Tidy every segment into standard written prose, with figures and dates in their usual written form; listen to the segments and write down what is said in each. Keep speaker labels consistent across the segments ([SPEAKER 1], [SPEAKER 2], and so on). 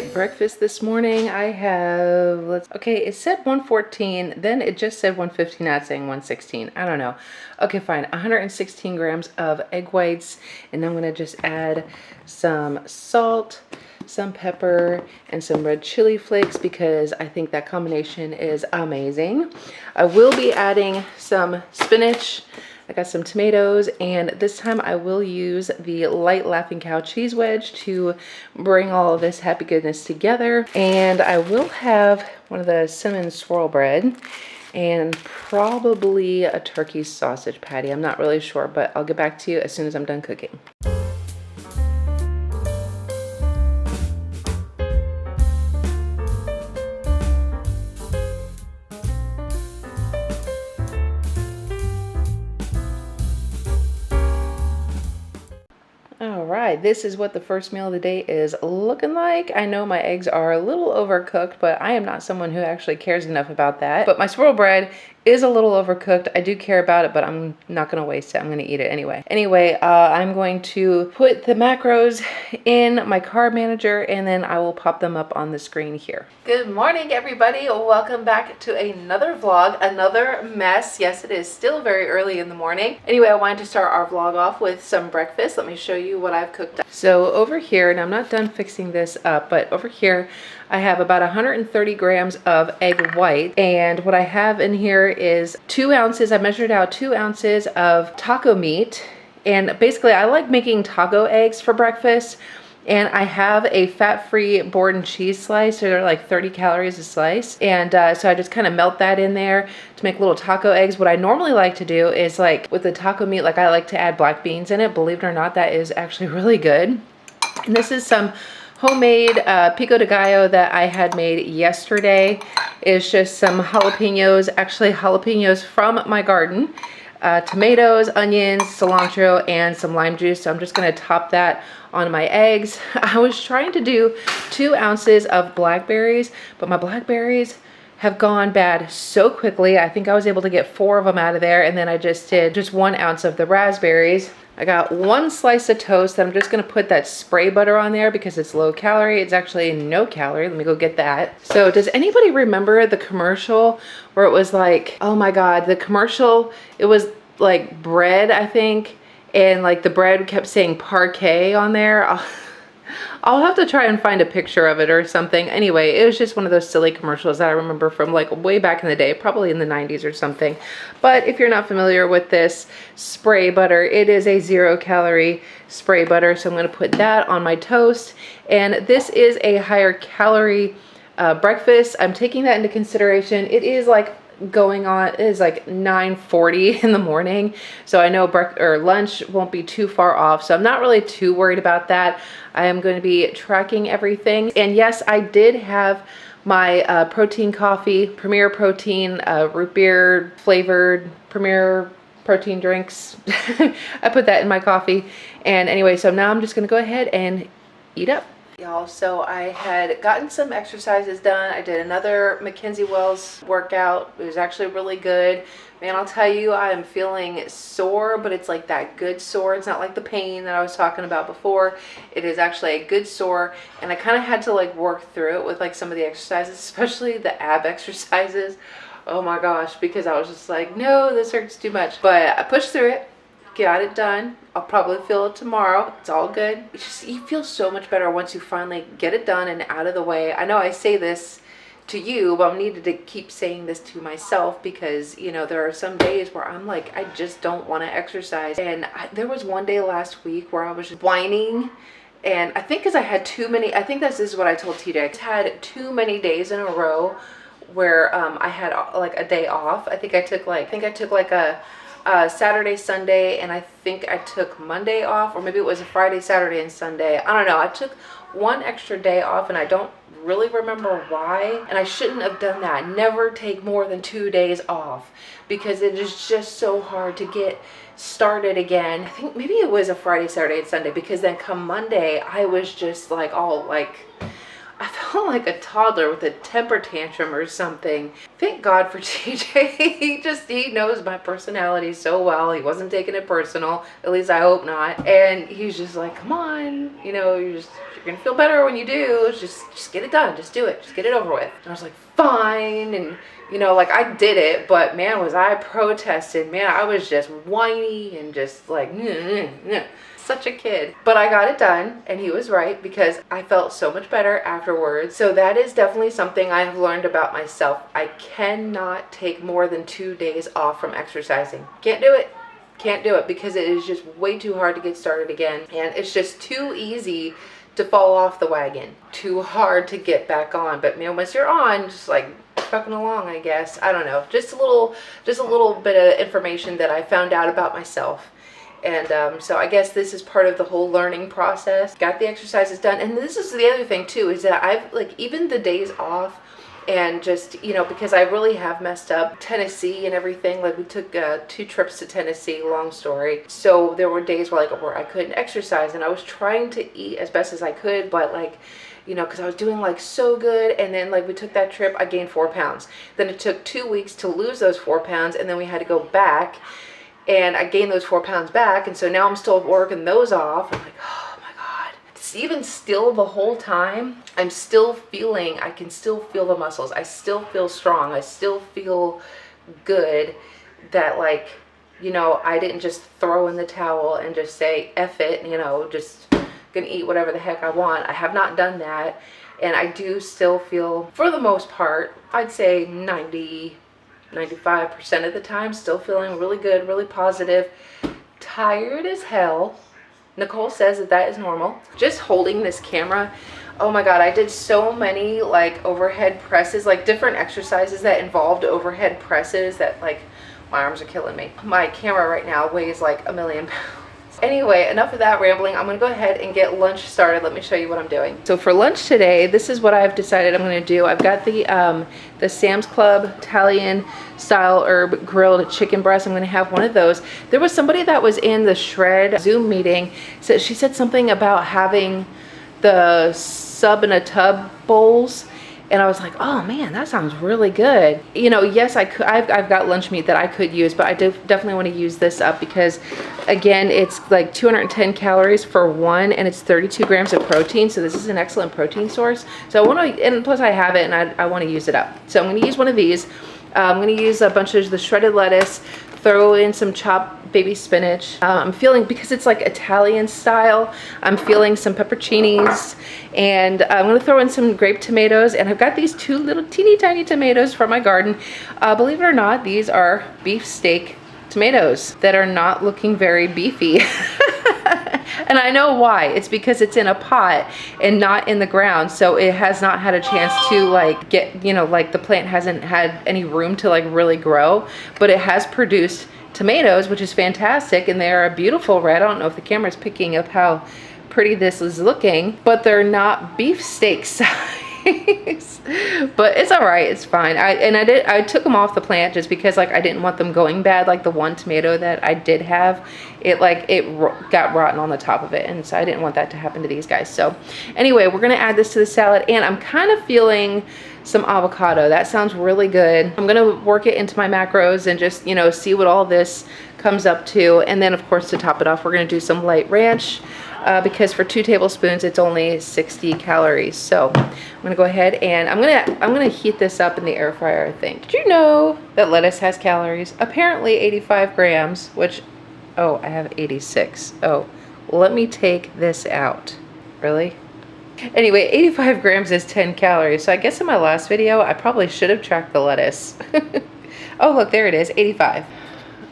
[SPEAKER 1] right, breakfast this morning. I have, okay, it said 114, then it just said 115, not saying 116. I don't know. Okay, fine. 116 grams of egg whites, and I'm gonna just add some salt, some pepper, and some red chili flakes because I think that combination is amazing. I will be adding some spinach. I got some tomatoes, and this time I will use the light Laughing Cow cheese wedge to bring all of this happy goodness together. And I will have one of the cinnamon swirl bread and probably a turkey sausage patty. I'm not really sure, but I'll get back to you as soon as I'm done cooking. Alright, this is what the first meal of the day is looking like. I know my eggs are a little overcooked, but I am not someone who actually cares enough about that. But my swirl bread is a little overcooked. I do care about it, but I'm not going to waste it. I'm going to eat it anyway. I'm going to put the macros in my carb manager, and then I will pop them up on the screen here. Good morning, everybody. Welcome back to another vlog, another mess. Yes, it is still very early in the morning. Anyway, I wanted to start our vlog off with some breakfast. Let me show you what I've cooked up. So over here, and I'm not done fixing this up, but over here I have about 130 grams of egg white, and what I have in here is 2 ounces. I measured out 2 ounces of taco meat, and basically I like making taco eggs for breakfast. And I have a fat-free board and cheese slice. So they're like 30 calories a slice. And so I just kind of melt that in there to make little taco eggs. What I normally like to do is, like with the taco meat, like I like to add black beans in it. Believe it or not, that is actually really good. And this is some homemade pico de gallo that I had made yesterday. It's just some jalapenos, actually jalapenos from my garden. Tomatoes, onions, cilantro, and some lime juice. So I'm just going to top that on my eggs. I was trying to do 2 ounces of blackberries, but my blackberries have gone bad so quickly. I think I was able to get 4 of them out of there, and then I just did just 1 ounce of the raspberries. I got 1 slice of toast that I'm just going to put that spray butter on there because it's low calorie. It's actually no calorie. Let me go get that. So does anybody remember the commercial where it was like, oh my God, the commercial, it was like bread, I think, and like the bread kept saying parquet on there. I'll have to try and find a picture of it or something. Anyway, it was just one of those silly commercials that I remember from like way back in the day, probably in the 90s or something. But if you're not familiar with this spray butter, it is a 0 calorie spray butter. So I'm going to put that on my toast. And this is a higher calorie breakfast. I'm taking that into consideration. It is like going on, it is like 9:40 in the morning, so I know lunch won't be too far off, so I'm not really too worried about that. I am going to be tracking everything. And yes, I did have my protein coffee, Premier Protein, root beer flavored Premier protein drinks. I put that in my coffee. And anyway, so now I'm just going to go ahead and eat up. Y'all, so I had gotten some exercises done. I did another Mackenzie Wells workout. It was actually really good. Man, I'll tell you, I am feeling sore, but it's like that good sore. It's not like the pain that I was talking about before. It is actually a good sore, and I kind of had to like work through it with like some of the exercises, especially the ab exercises. Oh my gosh, because I was just like, no, this hurts too much. But I pushed through it. Got it done. I'll probably feel it tomorrow. It's all good. It's just, you feel so much better once you finally get it done and out of the way. I know I say this to you, but I needed to keep saying this to myself because, you know, there are some days where I'm like, I just don't want to exercise. And there was one day last week where I was just whining. And I think because I had too many, I think this is what I told TJ. I had too many days in a row where I had like a day off. I think I took like a Saturday, Sunday, and I think I took Monday off, or maybe it was a Friday, Saturday, and Sunday. I don't know. I took 1 extra day off, and I don't really remember why, and I shouldn't have done that. Never take more than 2 days off because it is just so hard to get started again. I think maybe it was a Friday, Saturday, and Sunday, because then come Monday, I was just like all like, I felt like a toddler with a temper tantrum or something. Thank God for TJ. He knows my personality so well. He wasn't taking it personal. At least I hope not. And he's just like, come on, you know, you're gonna feel better when you do. Just get it done. Just do it. Just get it over with. And I was like, fine. And you know, like I did it, but man, was I protested. Man, I was just whiny and just like, such a kid. But I got it done, and he was right, because I felt so much better afterwards. So that is definitely something I have learned about myself. I cannot take more than 2 days off from exercising. Can't do it. Can't do it, because it is just way too hard to get started again, and it's just too easy to fall off the wagon. Too hard to get back on. But man, once you're on, just like trucking along, I guess. I don't know. Just a little bit of information that I found out about myself. And so I guess this is part of the whole learning process. Got the exercises done. And this is the other thing too, is that I've like, even the days off, and just, you know, because I really have messed up Tennessee and everything. Like we took 2 trips to Tennessee, long story. So there were days where I couldn't exercise, and I was trying to eat as best as I could, but like, you know, because I was doing like so good. And then like we took that trip, I gained 4 pounds. Then it took 2 weeks to lose those 4 pounds, and then we had to go back, and I gained those 4 pounds back. And so now I'm still working those off. I'm like, oh my God. Even still the whole time, I'm still feeling, I can still feel the muscles. I still feel strong. I still feel good that, like, you know, I didn't just throw in the towel and just say, F it, you know, just gonna eat whatever the heck I want. I have not done that. And I do still feel, for the most part, I'd say 95% of the time, still feeling really good, really positive. Tired as hell. Nicole says that that is normal. Just holding this camera, oh my God, I did so many like overhead presses, like different exercises that involved overhead presses, that like my arms are killing me. My camera right now weighs like 1,000,000 pounds. Anyway, enough of that rambling. I'm gonna go ahead and get lunch started. Let me show you what I'm doing. So for lunch today, this is what I've decided I'm gonna do. I've got the Sam's Club Italian style herb grilled chicken breast. I'm gonna have one of those. There was somebody that was in the Shred Zoom meeting, so she said something about having the sub in a tub bowls. And I was like, oh man, that sounds really good. You know, yes, I've got lunch meat that I could use, but I definitely want to use this up, because again, it's like 210 calories for one, and it's 32 grams of protein. So this is an excellent protein source. So I want to, and plus I have it, and I want to use it up. So I'm going to use one of these. I'm going to use a bunch of the shredded lettuce, throw in some chopped baby spinach. I'm feeling, because it's like Italian style, I'm feeling some pepperoncinis, and I'm going to throw in some grape tomatoes. And I've got these 2 little teeny tiny tomatoes from my garden. Believe it or not, these are beef steak tomatoes that are not looking very beefy. And I know why. It's because it's in a pot and not in the ground, so it has not had a chance to like get, you know, like the plant hasn't had any room to like really grow, but it has produced tomatoes, which is fantastic, and they are a beautiful red. I don't know if the camera's picking up how pretty this is looking, but they're not beefsteak size. But it's all right, it's fine. I took them off the plant just because like I didn't want them going bad. Like the one tomato that I did have, it got rotten on the top of it, and so I didn't want that to happen to these guys. So anyway, we're gonna add this to the salad, and I'm kind of feeling some avocado. That sounds really good. I'm gonna work it into my macros and just, you know, see what all this comes up to. And then of course, to top it off, we're gonna do some light ranch, because for 2 tablespoons it's only 60 calories. So I'm gonna go ahead and I'm gonna heat this up in the air fryer, I think. Did you know that lettuce has calories? Apparently 85 grams, which, oh, I have 86. Oh, let me take this out. Really? Anyway, 85 grams is 10 calories. So I guess in my last video, I probably should have tracked the lettuce. Oh, look, there it is, 85.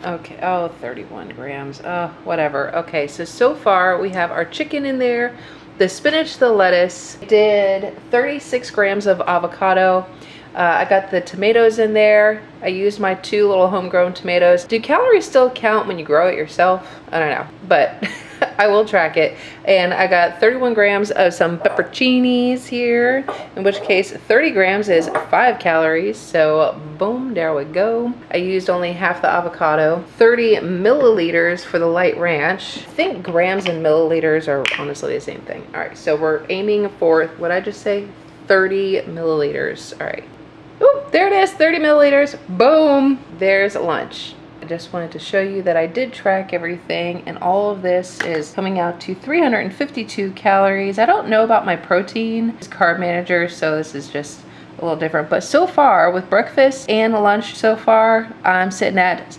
[SPEAKER 1] Okay, oh, 31 grams, whatever. Okay, so far we have our chicken in there, the spinach, the lettuce, did 36 grams of avocado. I got the tomatoes in there. I used my 2 little homegrown tomatoes. Do calories still count when you grow it yourself? I don't know, but I will track it. And I got 31 grams of some pepperoncinis here, in which case 30 grams is 5 calories. So boom, there we go. I used only half the avocado. 30 milliliters for the light ranch. I think grams and milliliters are honestly the same thing. All right, so we're aiming for, what did I just say? 30 milliliters. All right. Ooh, there it is, 30 milliliters. Boom, there's lunch. I just wanted to show you that I did track everything, and all of this is coming out to 352 calories. I don't know about my protein. It's carb manager, so this is just a little different. But so far, with breakfast and lunch so far, I'm sitting at,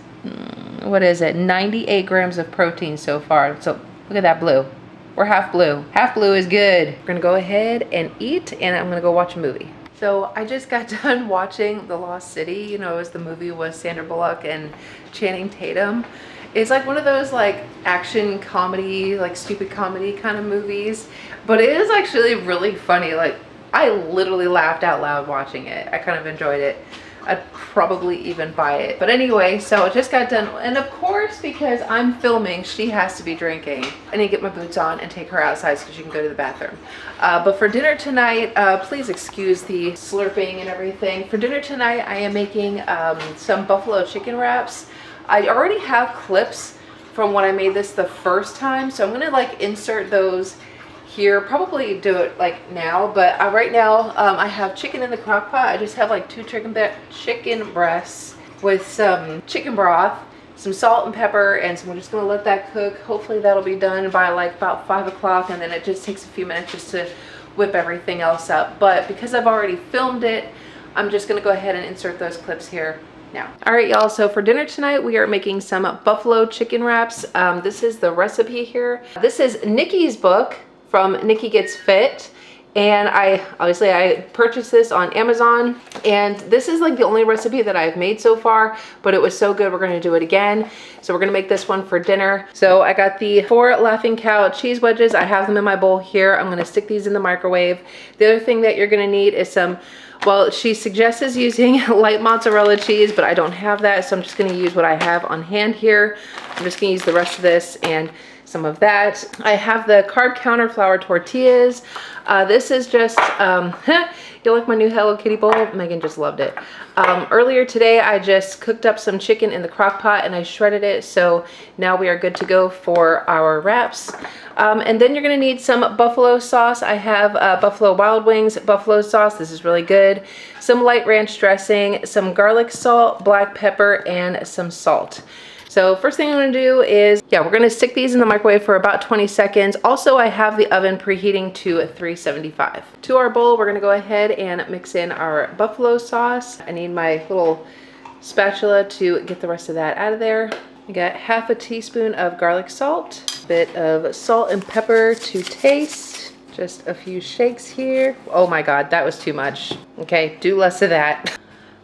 [SPEAKER 1] what is it, 98 grams of protein so far. So look at that blue. We're half blue. Half blue is good. We're gonna go ahead and eat, and I'm gonna go watch a movie. So I just got done watching The Lost City. You know, it was the movie with Sandra Bullock and Channing Tatum. It's like one of those like action comedy, like stupid comedy kind of movies, but it is actually really funny. Like I literally laughed out loud watching it. I kind of enjoyed it. I'd probably even buy it. But anyway, so I just got done. And of course, because I'm filming, she has to be drinking. I need to get my boots on and take her outside so she can go to the bathroom. But for dinner tonight, please excuse the slurping and everything. For dinner tonight, I am making some buffalo chicken wraps. I already have clips from when I made this the first time. So I'm gonna like insert those here, probably do it like now, but right now I have chicken in the crock pot. I just have like 2 chicken breasts with some chicken broth, some salt and pepper, and so we're just gonna let that cook. Hopefully that'll be done by like about 5 o'clock, and then it just takes a few minutes just to whip everything else up. But because I've already filmed it, I'm just gonna go ahead and insert those clips here now. All right, y'all, so for dinner tonight, we are making some buffalo chicken wraps. This is the recipe here. This is Nikki's book from Nikki Gets Fit, and I purchased this on Amazon, and this is like the only recipe that I've made so far, but it was so good we're gonna do it again. So we're gonna make this one for dinner. So I got the 4 Laughing Cow cheese wedges. I have them in my bowl here. I'm gonna stick these in the microwave. The other thing that you're gonna need is some, well, she suggests using light mozzarella cheese, but I don't have that, so I'm just gonna use what I have on hand here. I'm just gonna use the rest of this and some of that. I have the carb counter flour tortillas. This is just, you like my new Hello Kitty bowl? Megan just loved it. Earlier today, I just cooked up some chicken in the crock pot and I shredded it. So now we are good to go for our wraps. And then you're gonna need some buffalo sauce. I have Buffalo Wild Wings buffalo sauce. This is really good. Some light ranch dressing, some garlic salt, black pepper, and some salt. So first thing I'm gonna do is, we're gonna stick these in the microwave for about 20 seconds. Also, I have the oven preheating to 375. To our bowl, we're gonna go ahead and mix in our buffalo sauce. I need my little spatula to get the rest of that out of there. I got half a teaspoon of garlic salt, a bit of salt and pepper to taste. Just a few shakes here. Oh my God, that was too much. Okay, do less of that.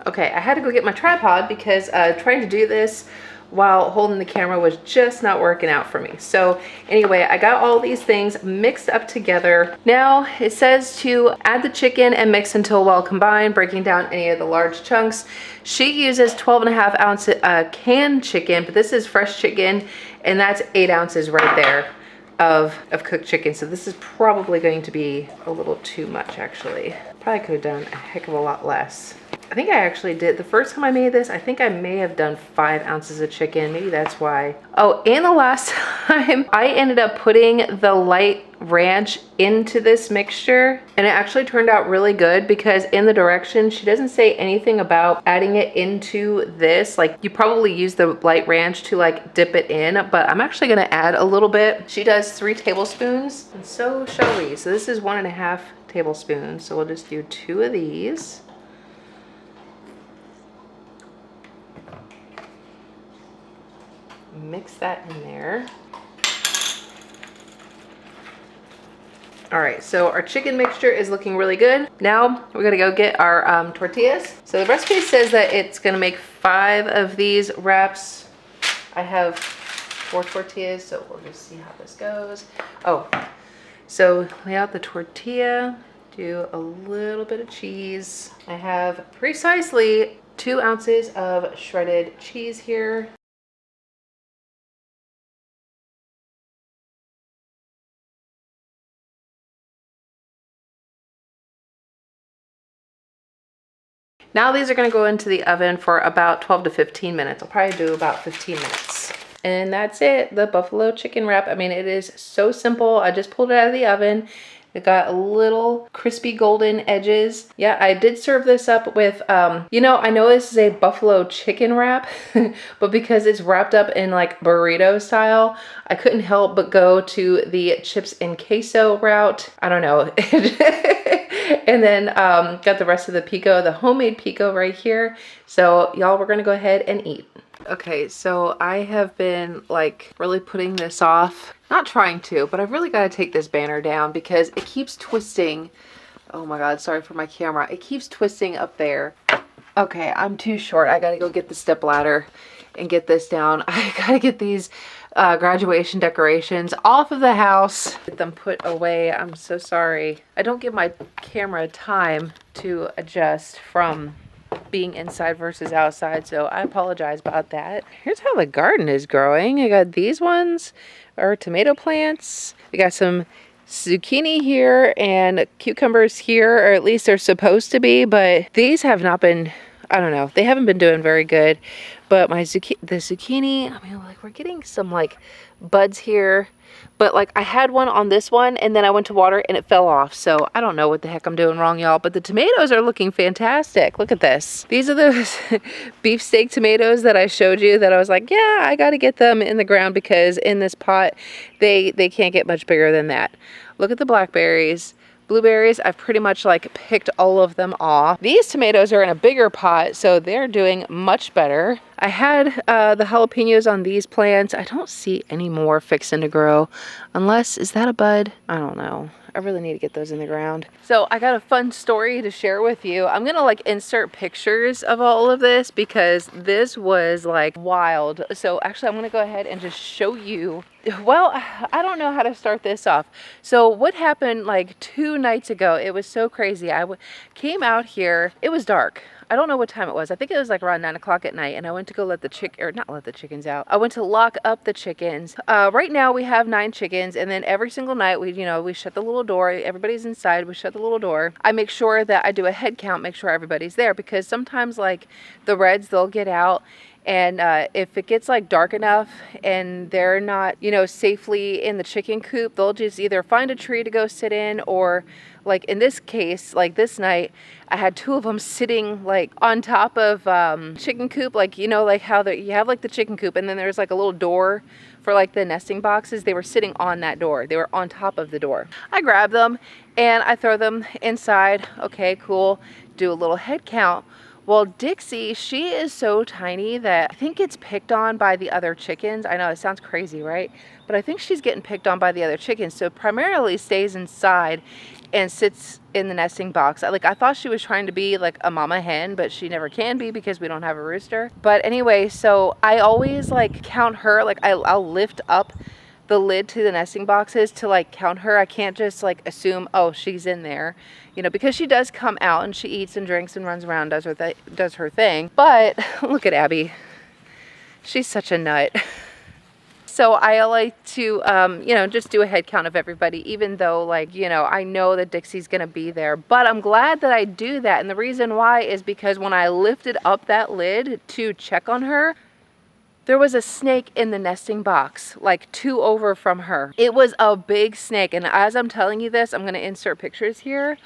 [SPEAKER 1] Okay, I had to go get my tripod because trying to do this while holding the camera was just not working out for me. So anyway, I got all these things mixed up together. Now it says to add the chicken and mix until well combined, breaking down any of the large chunks. She uses 12.5 ounce canned chicken, but this is fresh chicken, and that's 8 ounces right there of cooked chicken. So this is probably going to be a little too much, actually. Probably could have done a heck of a lot less. I think I actually did. The first time I made this, I think I may have done 5 ounces of chicken. Maybe that's why. Oh, and the last time I ended up putting the light ranch into this mixture, and it actually turned out really good because in the directions, she doesn't say anything about adding it into this. Like, you probably use the light ranch to like dip it in, but I'm actually gonna add a little bit. She does 3 tablespoons, and so shall we. So this is 1.5 tablespoons. So we'll just do 2 of these. Mix that in there. All right, so our chicken mixture is looking really good. Now we're gonna go get our tortillas. So the recipe says that it's gonna make 5 of these wraps. I have 4 tortillas, so we'll just see how this goes. Oh, so lay out the tortilla, do a little bit of cheese. I have precisely 2 ounces of shredded cheese here. Now these are gonna go into the oven for about 12 to 15 minutes. I'll probably do about 15 minutes. And that's it, the buffalo chicken wrap. I mean, it is so simple. I just pulled it out of the oven. It got a little crispy golden edges. Yeah, I did serve this up with, you know, I know this is a buffalo chicken wrap, but because it's wrapped up in like burrito style, I couldn't help but go to the chips and queso route. I don't know. And then got the rest of the pico, the homemade pico right here. So y'all, we're gonna go ahead and eat. Okay, so I have been like really putting this off. Not trying to, but I've really got to take this banner down because it keeps twisting. Oh my God, sorry for my camera. It keeps twisting up there. Okay, I'm too short. I got to go get the step ladder and get this down. I got to get these graduation decorations off of the house. Get them put away. I'm so sorry. I don't give my camera time to adjust from being inside versus outside, so I apologize about that. Here's how the garden is growing. I got these ones are tomato plants. We got some zucchini here and cucumbers here, or at least they're supposed to be, but these have not been, I don't know, they haven't been doing very good. But the zucchini, I mean, like we're getting some like buds here, but like I had one on this one and then I went to water and it fell off. So I don't know what the heck I'm doing wrong, y'all, but the tomatoes are looking fantastic. Look at this. These are those beefsteak tomatoes that I showed you that I was like, yeah, I got to get them in the ground because in this pot, they can't get much bigger than that. Look at the blackberries. Blueberries, I've pretty much like picked all of them off. These tomatoes are in a bigger pot, so they're doing much better. I had the jalapenos on these plants. I don't see any more fixing to grow. Unless, is that a bud? I don't know. I really need to get those in the ground. So I got a fun story to share with you. I'm gonna like insert pictures of all of this because this was like wild. So actually I'm gonna go ahead and just show you. Well, I don't know how to start this off. So what happened like 2 nights ago, it was so crazy. I came out here, it was dark. I don't know what time it was. I think it was like around 9 o'clock at night, and I went to go let the not let the chickens out. I went to lock up the chickens. Right now we have 9 chickens, and then every single night we shut the little door. Everybody's inside. We shut the little door. I make sure that I do a head count, make sure everybody's there, because sometimes like the reds, they'll get out. And if it gets like dark enough and they're not, safely in the chicken coop, they'll just either find a tree to go sit in, or like in this case, like this night, I had 2 of them sitting like on top of chicken coop, like, like how you have like the chicken coop and then there's like a little door for like the nesting boxes. They were sitting on that door. They were on top of the door. I grab them and I throw them inside. Okay, cool. Do a little head count. Well, Dixie, she is so tiny that I think it's picked on by the other chickens. I know it sounds crazy, right? But I think she's getting picked on by the other chickens. So primarily stays inside and sits in the nesting box. I thought she was trying to be like a mama hen, but she never can be because we don't have a rooster. But anyway, so I always like count her. Like I'll lift up the lid to the nesting boxes to like count her. I can't just like assume, oh, she's in there, because she does come out and she eats and drinks and runs around, does her thing. But look at Abby. She's such a nut. So I like to, just do a head count of everybody, even though I know that Dixie's going to be there. But I'm glad that I do that. And the reason why is because when I lifted up that lid to check on her, there was a snake in the nesting box, like 2 over from her. It was a big snake. And as I'm telling you this, I'm going to insert pictures here.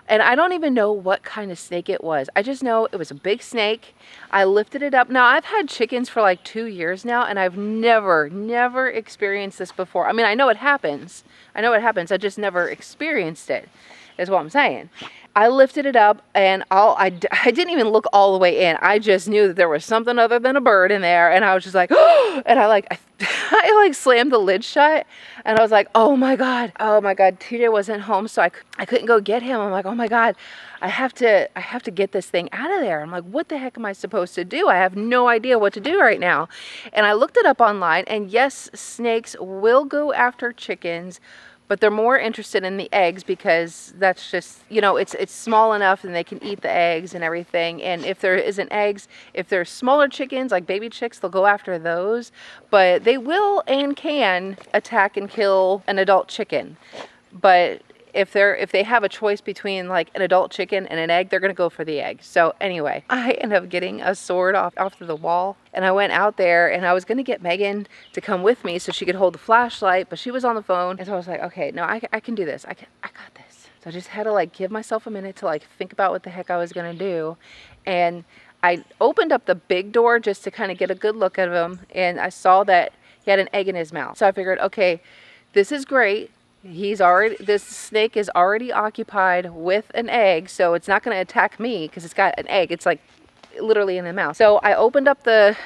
[SPEAKER 1] And I don't even know what kind of snake it was. I just know it was a big snake. I lifted it up. Now, I've had chickens for like 2 years now, and I've never experienced this before. I mean, I know it happens. I just never experienced it, is what I'm saying. I lifted it up and I didn't even look all the way in. I just knew that there was something other than a bird in there. And I was just like, oh, and I slammed the lid shut and I was like, oh my God, TJ wasn't home. So I couldn't go get him. I'm like, oh my God, I have to get this thing out of there. I'm like, what the heck am I supposed to do? I have no idea what to do right now. And I looked it up online, and yes, snakes will go after chickens, but they're more interested in the eggs because that's just, it's small enough and they can eat the eggs and everything. And if there isn't eggs, if there's smaller chickens like baby chicks, they'll go after those. But they will and can attack and kill an adult chicken. But if they have a choice between like an adult chicken and an egg, they're gonna go for the egg. So anyway, I ended up getting a sword off to the wall, and I went out there and I was gonna get Megan to come with me so she could hold the flashlight, but she was on the phone, and so I was like, okay, no, I can do this. I got this. So I just had to like give myself a minute to like think about what the heck I was gonna do, and I opened up the big door just to kind of get a good look at him, and I saw that he had an egg in his mouth. So I figured, okay, this is great. This snake is already occupied with an egg, so it's not going to attack me because it's got an egg. It's like literally in the mouth. So I opened up the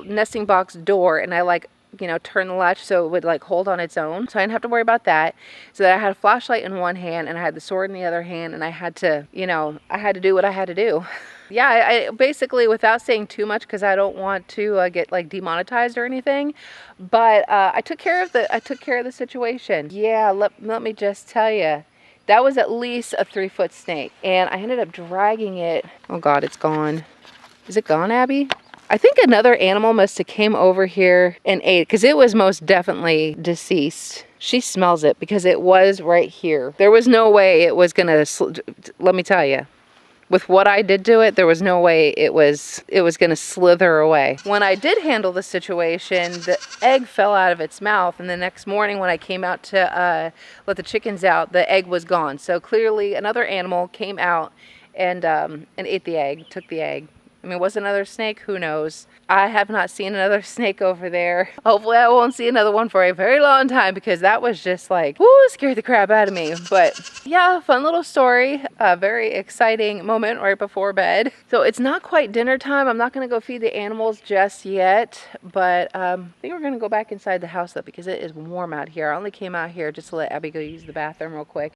[SPEAKER 1] nesting box door, and I like, you know, turned the latch so it would like hold on its own. So I didn't have to worry about that. So that I had a flashlight in one hand and I had the sword in the other hand, and I had to, you know, I had to do what I had to do. Yeah, I basically, without saying too much because I don't want to get like demonetized or anything, but I took care of the situation. Yeah, let me just tell you, that was at least a 3-foot snake, and I ended up dragging it. Oh God, it's gone. Is it gone, Abby? I think another animal must have came over here and ate it because it was most definitely deceased. She smells it because it was right here. There was no way it was gonna, let me tell you. With what I did to it, there was no way it was gonna slither away. When I did handle the situation, the egg fell out of its mouth, and the next morning when I came out to let the chickens out, the egg was gone. So clearly another animal came out and ate the egg, took the egg. I mean, was it another snake? Who knows? I have not seen another snake over there. Hopefully I won't see another one for a very long time, because that was just like, woo, scared the crap out of me. But yeah, fun little story. A very exciting moment right before bed. So it's not quite dinner time. I'm not going to go feed the animals just yet, but I think we're going to go back inside the house though, because it is warm out here. I only came out here just to let Abby go use the bathroom real quick.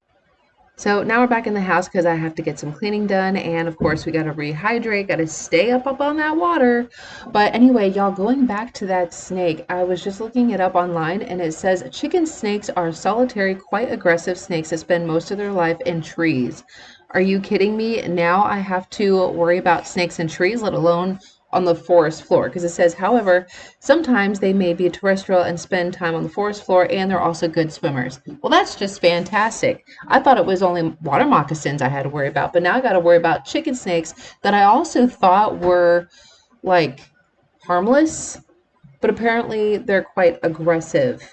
[SPEAKER 1] So now we're back in the house because I have to get some cleaning done, and of course we got to rehydrate, got to stay up on that water. But anyway, y'all, going back to that snake, I was just looking it up online, and it says chicken snakes are solitary, quite aggressive snakes that spend most of their life in trees. Are you kidding me? Now I have to worry about snakes in trees, let alone on the forest floor, because it says, however, sometimes they may be terrestrial and spend time on the forest floor, and they're also good swimmers. Well, that's just fantastic. I thought it was only water moccasins I had to worry about, but now I got to worry about chicken snakes that I also thought were like harmless, but apparently they're quite aggressive.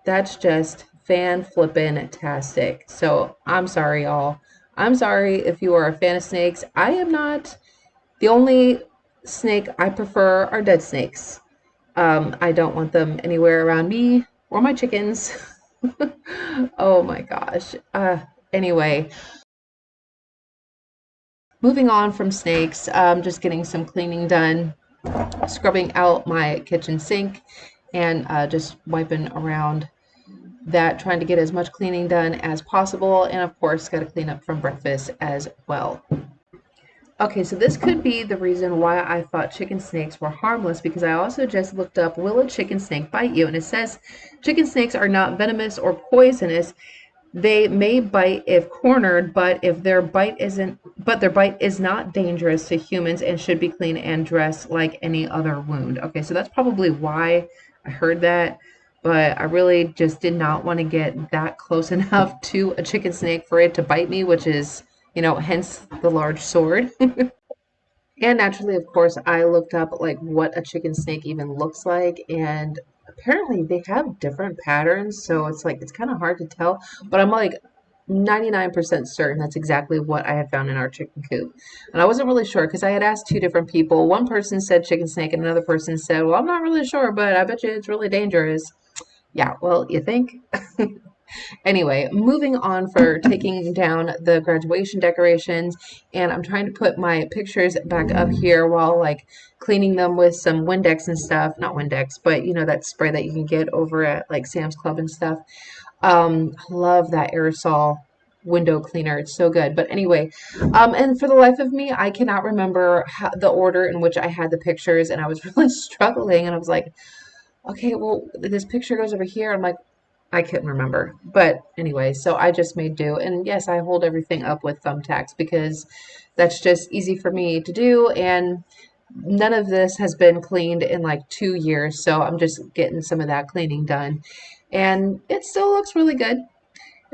[SPEAKER 1] That's just fan-flippin-tastic. So I'm sorry, y'all. I'm sorry if you are a fan of snakes. I am not. The only snake I prefer are dead snakes. I don't want them anywhere around me or my chickens. Oh my gosh. Anyway, moving on from snakes, just getting some cleaning done, scrubbing out my kitchen sink, and just wiping around that, trying to get as much cleaning done as possible. And of course, got to clean up from breakfast as well. Okay, so this could be the reason why I thought chicken snakes were harmless, because I also just looked up, will a chicken snake bite you? And it says chicken snakes are not venomous or poisonous. They may bite if cornered, but their bite is not dangerous to humans and should be cleaned and dressed like any other wound. Okay, so that's probably why I heard that, but I really just did not want to get that close enough to a chicken snake for it to bite me, which is, hence the large sword. And naturally, of course, I looked up like what a chicken snake even looks like, and apparently they have different patterns, so it's kind of hard to tell, but I'm like 99% certain that's exactly what I had found in our chicken coop. And I wasn't really sure because I had asked two different people. One person said chicken snake and another person said, well, I'm not really sure, but I bet you it's really dangerous. Yeah, well, you think? Anyway, moving on for taking down the graduation decorations, and I'm trying to put my pictures back up here while like cleaning them with some Windex and stuff. Not Windex, but that spray that you can get over at like Sam's Club and stuff. I love that aerosol window cleaner. It's so good. But anyway, and for the life of me, I cannot remember the order in which I had the pictures, and I was really struggling, and I was like, okay, well, this picture goes over here. I'm like, I couldn't remember. But anyway, so I just made do. And yes, I hold everything up with thumbtacks because that's just easy for me to do. And none of this has been cleaned in like 2 years. So I'm just getting some of that cleaning done. And it still looks really good.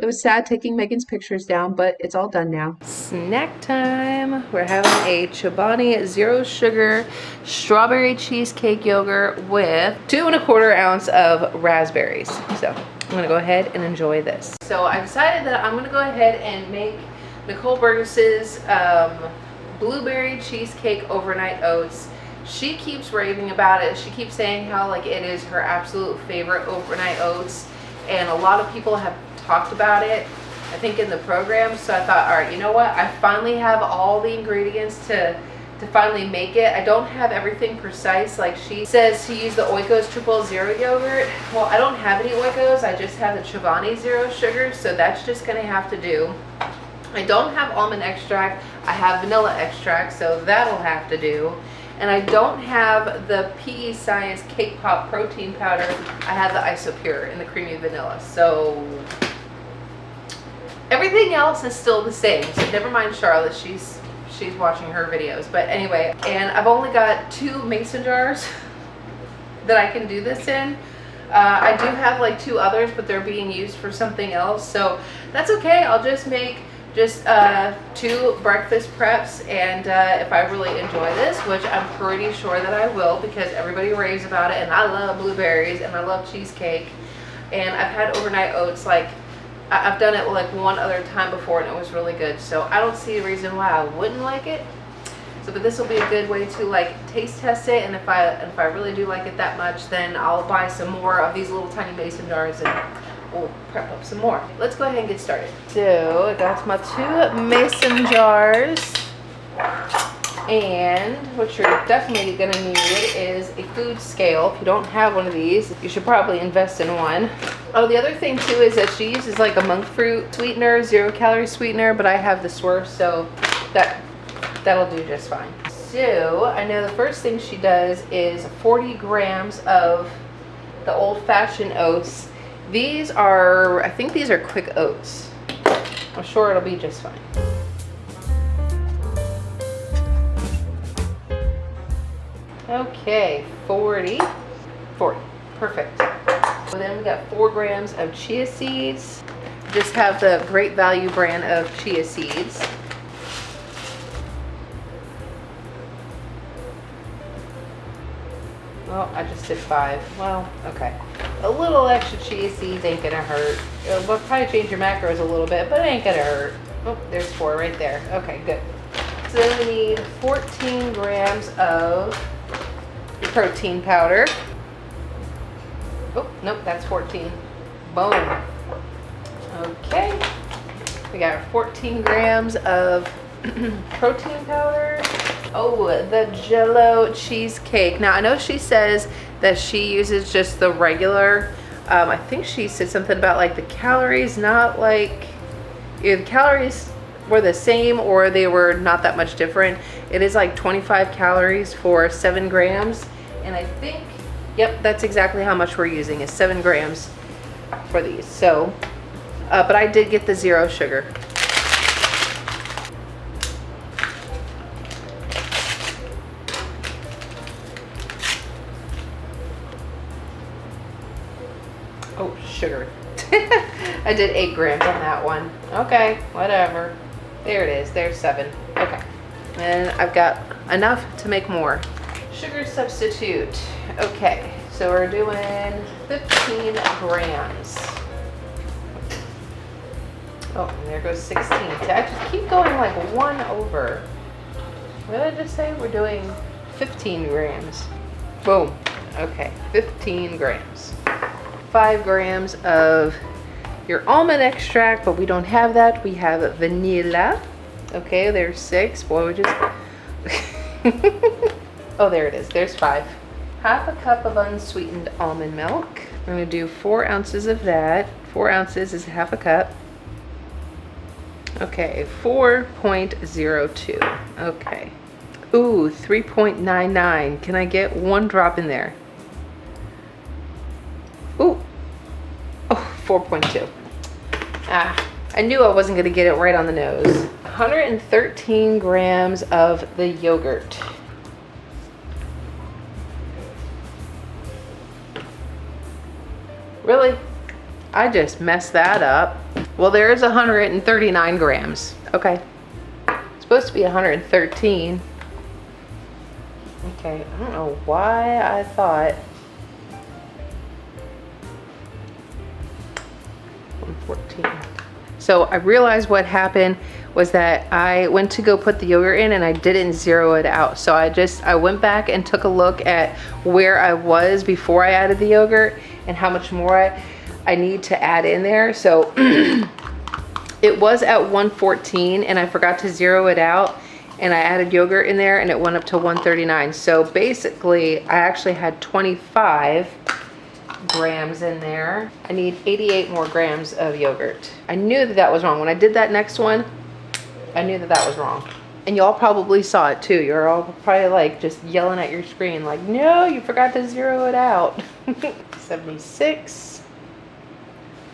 [SPEAKER 1] It was sad taking Megan's pictures down, but it's all done now. Snack time. We're having a Chobani zero sugar strawberry cheesecake yogurt with 2 1/4 ounce of raspberries. So I'm gonna go ahead and enjoy this. So I decided that I'm gonna go ahead and make Nicole Burgess's blueberry cheesecake overnight oats. She keeps raving about it. She keeps saying how like it is her absolute favorite overnight oats, and a lot of people have talked about it, I think, in the program. So I thought, all right, you know what? I finally have all the ingredients to finally make it. I don't have everything precise. Like she says to use the Oikos 000 yogurt. Well, I don't have any Oikos. I just have the Chobani zero sugar. So that's just gonna have to do. I don't have almond extract. I have vanilla extract. So that'll have to do. And I don't have the PE Science Cake Pop protein powder. I have the Isopure in the creamy vanilla. So everything else is still the same. So never mind Charlotte, she's watching her videos. But anyway, and I've only got 2 mason jars that I can do this in. I do have like 2 others, but they're being used for something else. So that's okay. I'll just make 2 breakfast preps, and if I really enjoy this, which I'm pretty sure that I will, because everybody raves about it, and I love blueberries and I love cheesecake, and I've had overnight oats, like I've done it like one other time before and it was really good, so I don't see a reason why I wouldn't like it. So but this will be a good way to like taste test it, and if I really do like it that much, then I'll buy some more of these little tiny mason jars and we'll prep up some more. Let's go ahead and get started. So I got my 2 mason jars, and what you're definitely going to need is a food scale. If you don't have one of these, you should probably invest in one. Oh, the other thing too is that she uses like a monk fruit sweetener, 0 calorie sweetener, but I have the Swerve, so that'll do just fine. So I know the first thing she does is 40 grams of the old-fashioned oats. These are, I think these are quick oats. I'm sure it'll be just fine. Okay, 40, perfect. So then we got 4 grams of chia seeds. Just have the Great Value brand of chia seeds. Well, I just did 5. Well, okay. A little extra chia seeds ain't gonna hurt. It'll probably change your macros a little bit, but it ain't gonna hurt. Oh, there's 4 right there. Okay, good. So then we need 14 grams of protein powder. Oh, nope, that's 14. Boom. Okay. We got 14 grams of protein powder. Oh, the Jell-O cheesecake. Now, I know she says that she uses just the regular. I think she said something about like the calories, not like, either the calories were the same or they were not that much different. It is like 25 calories for 7 grams. And I think, yep, that's exactly how much we're using, is 7 grams for these. So, but I did get the 0 sugar. Oh, sugar. I did 8 grams on that one. Okay, whatever. There it is. There's 7. Okay. And I've got enough to make more. Sugar substitute. Okay, so we're doing 15 grams. Oh, and there goes 16. So I just keep going like 1 over. What did I just say? We're doing 15 grams. Boom. Okay, 15 grams. 5 grams of your almond extract, but we don't have that. We have vanilla. Okay, there's 6. Boy, we just... Oh, there it is. There's 5. Half a cup of unsweetened almond milk. We're going to do 4 ounces of that. 4 ounces is half a cup. Okay, 4.02. Okay. Ooh, 3.99. Can I get 1 drop in there? Ooh. Oh, 4.2. Ah, I knew I wasn't going to get it right on the nose. 113 grams of the yogurt. Really? I just messed that up. Well, there is 139 grams. Okay. It's supposed to be 113. Okay, I don't know why I thought 114. So I realized what happened was that I went to go put the yogurt in and I didn't zero it out. So I went back and took a look at where I was before I added the yogurt and how much more I need to add in there. So it was at 114 and I forgot to zero it out, and I added yogurt in there and it went up to 139. So basically I actually had 25 grams in there. I need 88 more grams of yogurt. I knew that that was wrong. When I did that next one, I knew that that was wrong. And y'all probably saw it too. You're all probably like just yelling at your screen like, no, you forgot to zero it out. 76.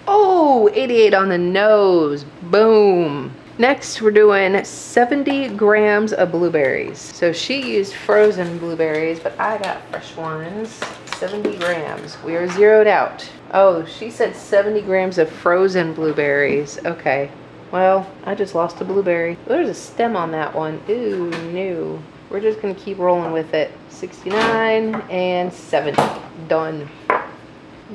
[SPEAKER 1] Oh, 88 on the nose. Boom. Next, we're doing 70 grams of blueberries. So she used frozen blueberries, but I got fresh ones. 70 grams. We are zeroed out. Oh, she said 70 grams of frozen blueberries. Okay. Well, I just lost a blueberry. There's a stem on that one. Ooh, no. We're just gonna keep rolling with it. 69 and 70. Done.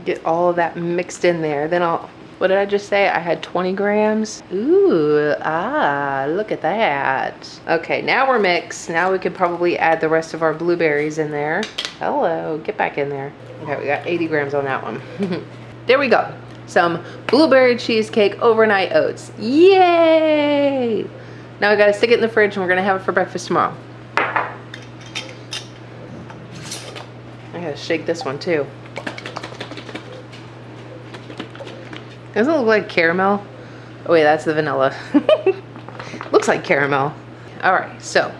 [SPEAKER 1] Get all of that mixed in there. Then what did I just say? I had 20 grams. Ooh, look at that. Okay, now we're mixed. Now we could probably add the rest of our blueberries in there. Hello, get back in there. Okay, we got 80 grams on that one. There we go. Some blueberry cheesecake overnight oats. Yay! Now we gotta stick it in the fridge and we're gonna have it for breakfast tomorrow. I gotta shake this one too. Doesn't it look like caramel? Oh wait, that's the vanilla. Looks like caramel. All right, so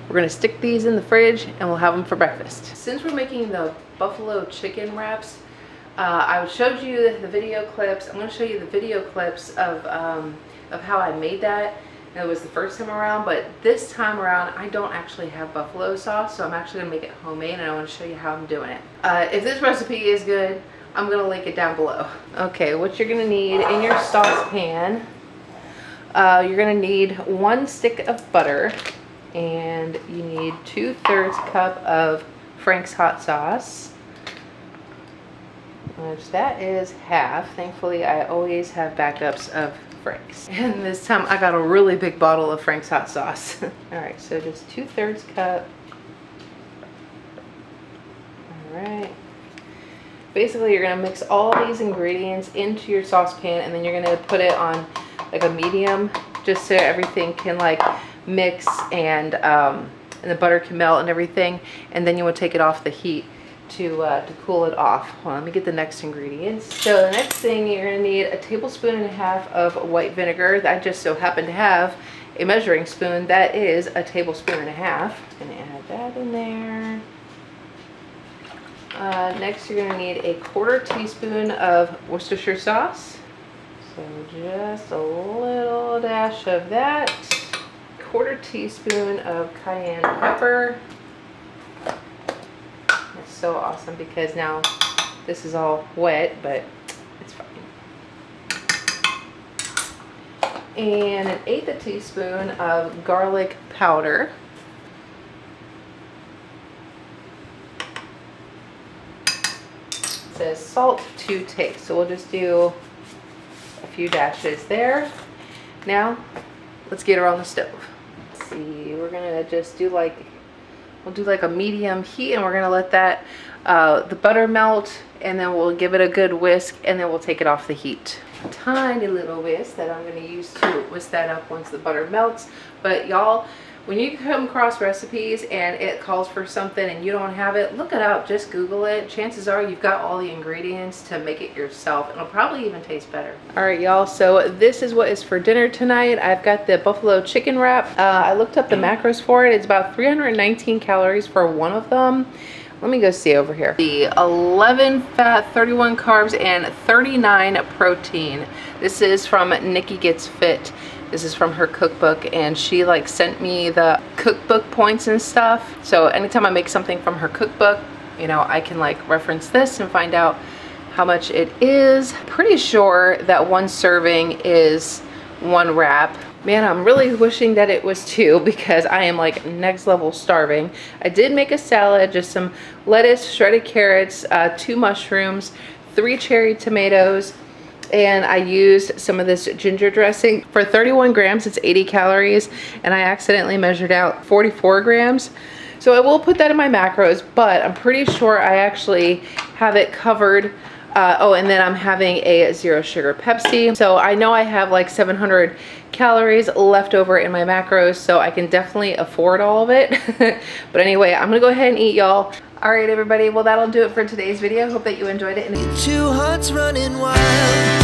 [SPEAKER 1] we're gonna stick these in the fridge and we'll have them for breakfast. Since we're making the buffalo chicken wraps, I showed you the video clips. I'm gonna show you the video clips of how I made that. It was the first time around, but this time around I don't actually have buffalo sauce, so I'm actually gonna make it homemade and I wanna show you how I'm doing it. If this recipe is good, I'm gonna link it down below. Okay, what you're gonna need in your saucepan, you're gonna need 1 stick of butter, and you need 2/3 cup of Frank's hot sauce, which that is half. Thankfully, I always have backups of Frank's. And this time I got a really big bottle of Frank's hot sauce. All right, so just 2/3 cup. All right. Basically, you're gonna mix all these ingredients into your saucepan, and then you're gonna put it on like a medium, just so everything can like mix and the butter can melt and everything. And then you will take it off the heat to cool it off. Hold on, let me get the next ingredients. So the next thing, you're gonna need 1.5 tablespoons of white vinegar. I just so happen to have a measuring spoon that is 1.5 tablespoons. Gonna add that in there. Next, you're gonna need 1/4 teaspoon of Worcestershire sauce. So just a little dash of that. 1/4 teaspoon of cayenne pepper. That's so awesome because now this is all wet, but it's fine. And 1/8 teaspoon of garlic powder. It says salt to taste, so we'll just do a few dashes there. Now let's get her on the stove. Let's see, we're gonna just do like, we'll do like a medium heat, and we're gonna let that the butter melt, and then we'll give it a good whisk, and then we'll take it off the heat. A tiny little whisk that I'm gonna use to whisk that up once the butter melts. But y'all, when you come across recipes and it calls for something and you don't have it, look it up, just Google it. Chances are you've got all the ingredients to make it yourself. It'll probably even taste better. All right, y'all, so this is what is for dinner tonight. I've got the buffalo chicken wrap. I looked up the macros for it. It's about 319 calories for one of them. Let me go see over here. The 11 fat, 31 carbs, and 39 protein. This is from Nikki Gets Fit. This is from her cookbook, and she like sent me the cookbook points and stuff. So anytime I make something from her cookbook, you know, I can like reference this and find out how much it is. Pretty sure that 1 serving is 1 wrap. Man, I'm really wishing that it was 2 because I am like next level starving. I did make a salad, just some lettuce, shredded carrots, 2 mushrooms, 3 cherry tomatoes, and I used some of this ginger dressing. For 31 grams, it's 80 calories, and I accidentally measured out 44 grams. So I will put that in my macros, but I'm pretty sure I actually have it covered. Oh, and then I'm having a 0 sugar Pepsi. So I know I have like 700 calories left over in my macros, so I can definitely afford all of it. But anyway, I'm gonna go ahead and eat, y'all. All right, everybody, well, that'll do it for today's video. Hope that you enjoyed it.
[SPEAKER 2] 2 hearts running wild.